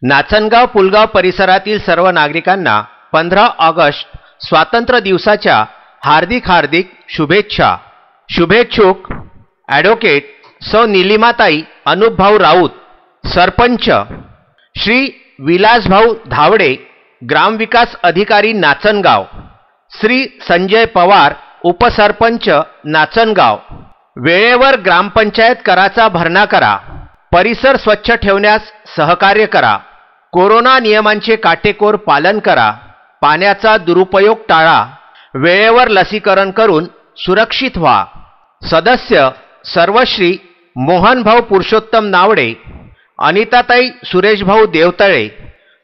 नाचनगाव पुलगाव परिसरातील सर्व नागरिकांना 15 ऑगस्ट स्वातंत्र्य दिवसाच्या हार्दिक शुभेच्छा। शुभेच्छुक ॲडव्होकेट सौ नीलिमाताई अनुपभाऊ राऊत, सरपंच श्री विलासभाऊ धावडे, ग्रामविकास अधिकारी नाचनगाव, श्री संजय पवार, उपसरपंच नाचनगाव। वेळेवर ग्रामपंचायत कराचा भरणा करा, परिसर स्वच्छ ठेवण्यास सहकार्य करा, कोरोना नियमांचे काटेकोर पालन करा, पाण्याचा दुरुपयोग टाळा, वेळेवर लसीकरण करून सुरक्षित व्हा। सदस्य सर्वश्री मोहनभाऊ पुरुषोत्तम नावडे, अनिताताई सुरेशभाऊ देवतळे,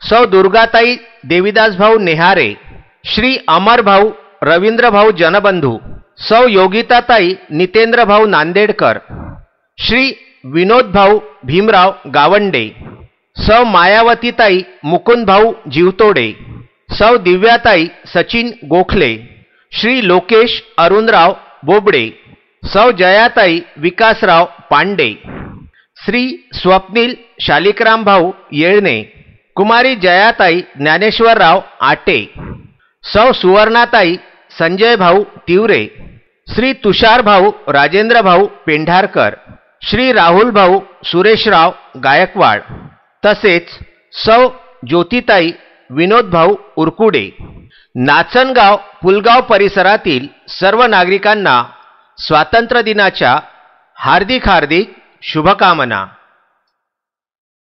सौ दुर्गाताई देविदासभाऊ नेहारे, श्री अमरभाऊ रवींद्रभाऊ जनबंधू, सौ योगिताताई नितेंद्रभाऊ नांदेडकर, श्री विनोदभाऊ भीमराव गावंडे, सौ मायावतीताई मुकुंदभाऊ जीवतोडे, सौ दिव्याताई सचिन गोखले, श्री लोकेश अरुणराव बोबडे, सौ जयाताई विकासराव पांडे, श्री स्वप्नील शालिकरामभाऊ येळणे, कुमारी जयाताई ज्ञानेश्वरराव आटे, सौ सुवर्णाताई संजयभाऊ तिवरे, श्री तुषारभाऊ राजेंद्रभाऊ पेंढारकर, श्री राहुलभाऊ सुरेशराव गायकवाड, तसेच सौ ज्योतिताई विनोदभाऊ उरकुडे। नाचनगाव पुलगाव परिसरातील सर्व नागरिकांना स्वातंत्र्य दिनाच्या हार्दिक शुभकामना।